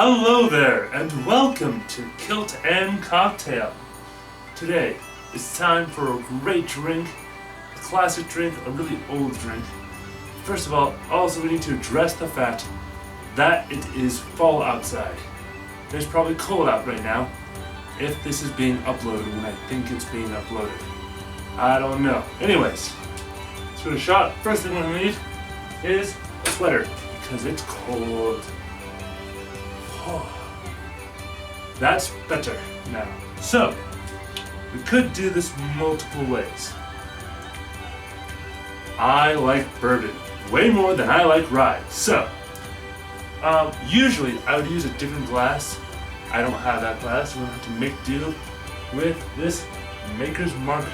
Hello there, and welcome to Kilt and Cocktail. Today, it's time for a great drink, a classic drink, a really old drink. First of all, also we need to address the fact that it is fall outside. It's probably cold out right now, if this is being uploaded when I think it's being uploaded. I don't know. Anyways, let's give it a shot. First thing we're gonna need is a sweater, because it's cold. That's better now. So, we could do this multiple ways. I like bourbon way more than I like rye. So, usually I would use a different glass. I don't have that glass, so we're going to make do with this Maker's Mark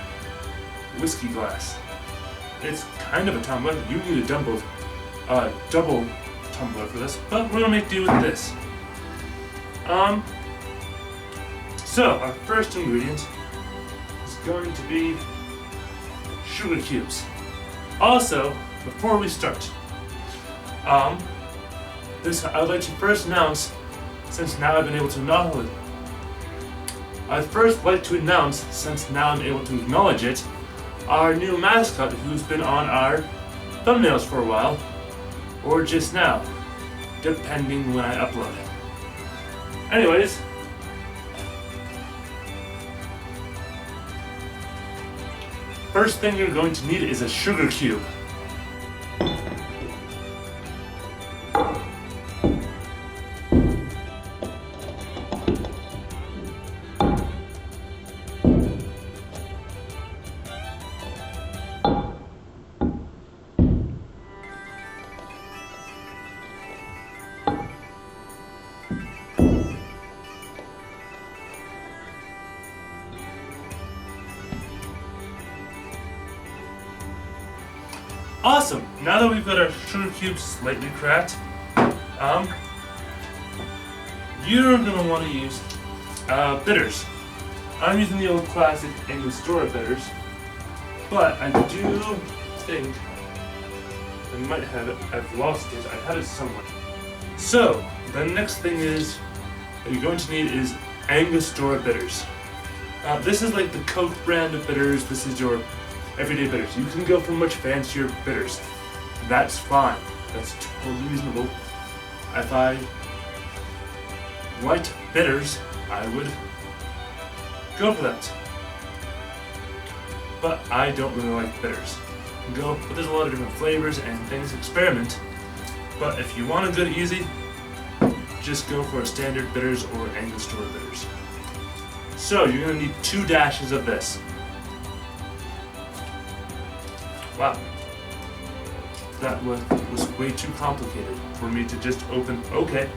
whiskey glass. It's kind of a tumbler. You need a double tumbler for this, but we're gonna make do with this. So our first ingredient is going to be sugar cubes. Also, before we start, I would like to first announce, since now I've been able to acknowledge it, our new mascot who's been on our thumbnails for a while, or just now, depending when I upload it. Anyways, first thing you're going to need is a sugar cube. Awesome! Now that we've got our sugar cubes slightly cracked, you're going to want to use bitters. I'm using the old classic Angostura bitters, but I do think I might have it. I've lost it. I had it somewhere. So, the next thing is that you're going to need is Angostura bitters. This is like the Coke brand of bitters. This is your everyday bitters. You can go for much fancier bitters. That's fine. That's totally reasonable. If I liked bitters, I would go for that. But I don't really like bitters. But there's a lot of different flavors and things to experiment. But if you want a good easy, just go for a standard bitters or Angostura bitters. So you're gonna need 2 dashes of this. Wow, that was way too complicated for me to just open. Okay.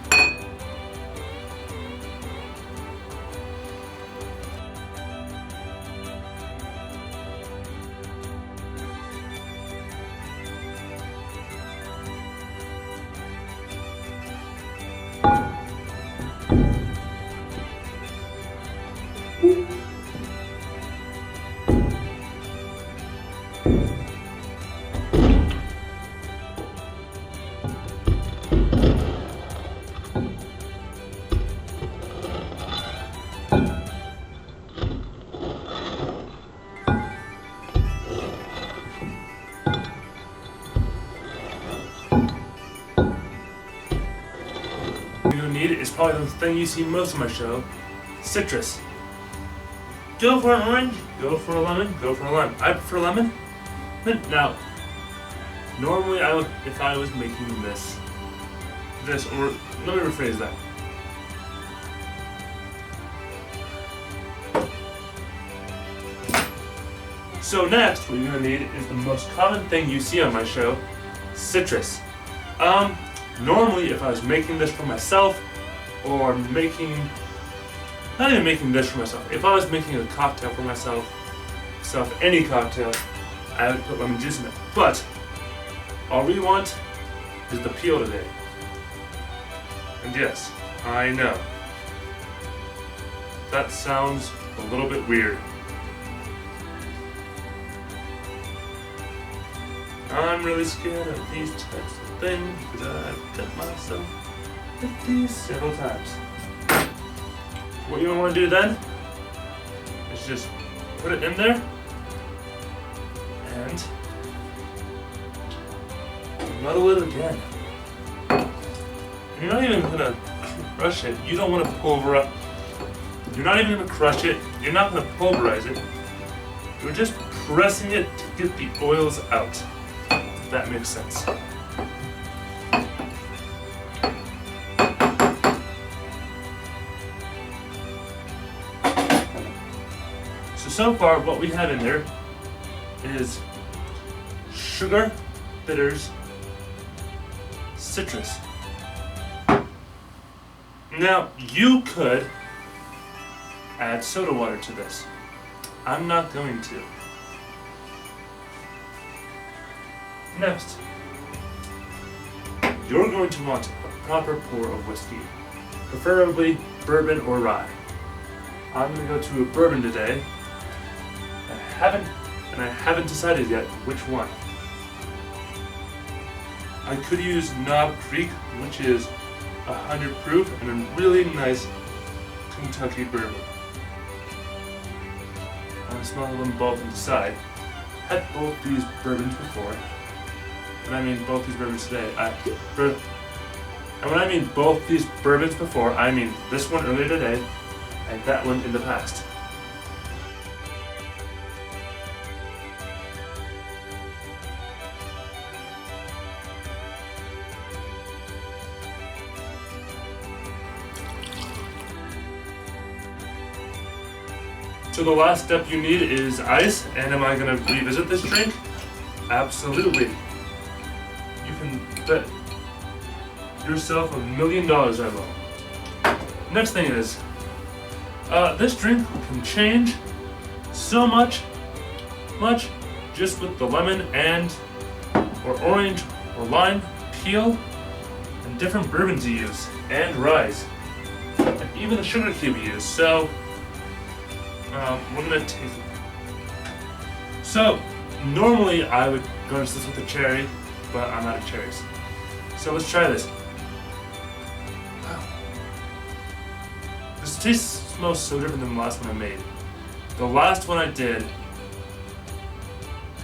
Is probably the thing you see most of my show, citrus. Go for an orange, go for a lemon, go for a lime. I prefer lemon. Now, normally if I was making this, or let me rephrase that. So next, what you're gonna need is the most common thing you see on my show, citrus. Normally if I was making this for myself, or not even making this for myself, if I was making a cocktail for myself, any cocktail, I would put lemon juice in it. But all we want is the peel today. And yes, I know, that sounds a little bit weird. I'm really scared of these types of things because I've got myself Hit these several times. What you want to do then is just put it in there and muddle it again. You're not even gonna crush it. You don't want to pulverize. You're not even gonna crush it. You're not gonna pulverize it. You're just pressing it to get the oils out. If that makes sense. So far, what we have in there is sugar, bitters, citrus. Now, you could add soda water to this. I'm not going to. Next, you're going to want a proper pour of whiskey, preferably bourbon or rye. I'm going to go to a bourbon today. I haven't decided yet which one. I could use Knob Creek, which is 100 proof and a really nice Kentucky bourbon. I'll smell them both and decide. Had both these bourbons before, and I mean both these bourbons today. And when I mean both these bourbons before, I mean this one earlier today and that one in the past. So the last step you need is ice, and am I going to revisit this drink? Absolutely. You can bet yourself $1 million I will. Next thing is, this drink can change so much just with the lemon and or orange or lime peel and different bourbons you use and rye and even the sugar cube you use. So we're gonna taste it. So normally I would garnish this with a cherry, but I'm out of cherries. So let's try this. Wow. This tastes smells so different than the last one I made. The last one I did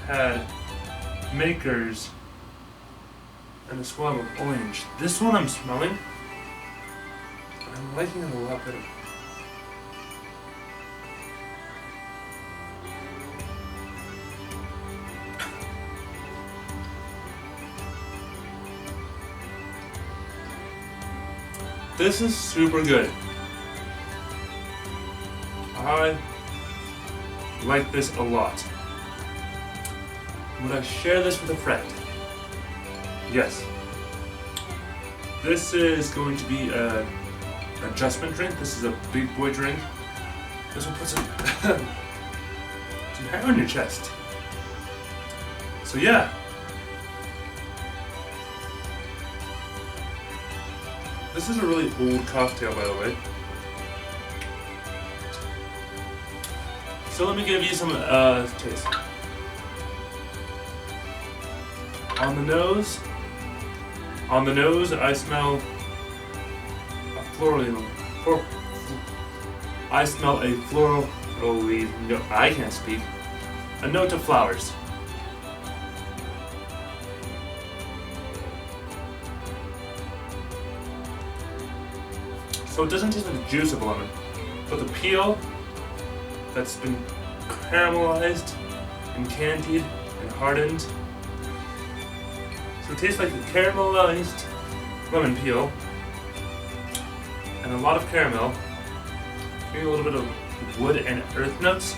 had Makers and a swab of orange. This one I'm smelling, but I'm liking it a lot better. This is super good. I like this a lot. Would I share this with a friend? Yes. This is going to be an adjustment drink. This is a big boy drink. This will put some hair on your chest. So yeah. This is a really old cocktail, by the way. So let me give you some taste. On the nose, I smell a floral. I smell a floral. No, I can't speak. A note of flowers. So it doesn't taste like the juice of a lemon, but the peel that's been caramelized and candied and hardened. So it tastes like a caramelized lemon peel and a lot of caramel, maybe a little bit of wood and earth notes.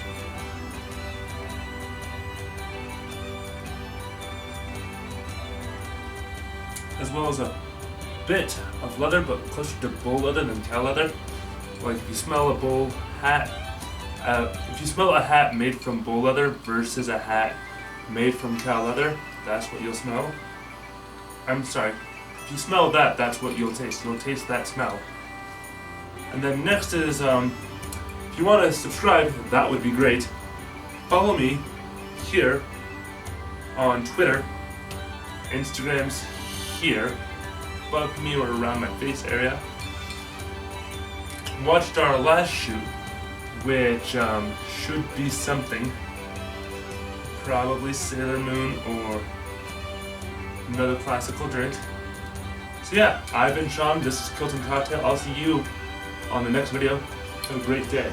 As well as a bit of leather, but closer to bull leather than cow leather. Like if you smell a bull hat, if you smell a hat made from bull leather versus a hat made from cow leather, that's what you'll smell. I'm sorry, if you smell that, that's what you'll taste. You'll taste that smell. And then next is, if you want to subscribe, that would be great. Follow me here on Twitter, Instagram's here, above me or around my face area. Watched our last shoot, which should be something. Probably Sailor Moon or another classical drink. So yeah, I've been Sean, this is Kilton Cocktail. I'll see you on the next video. Have a great day.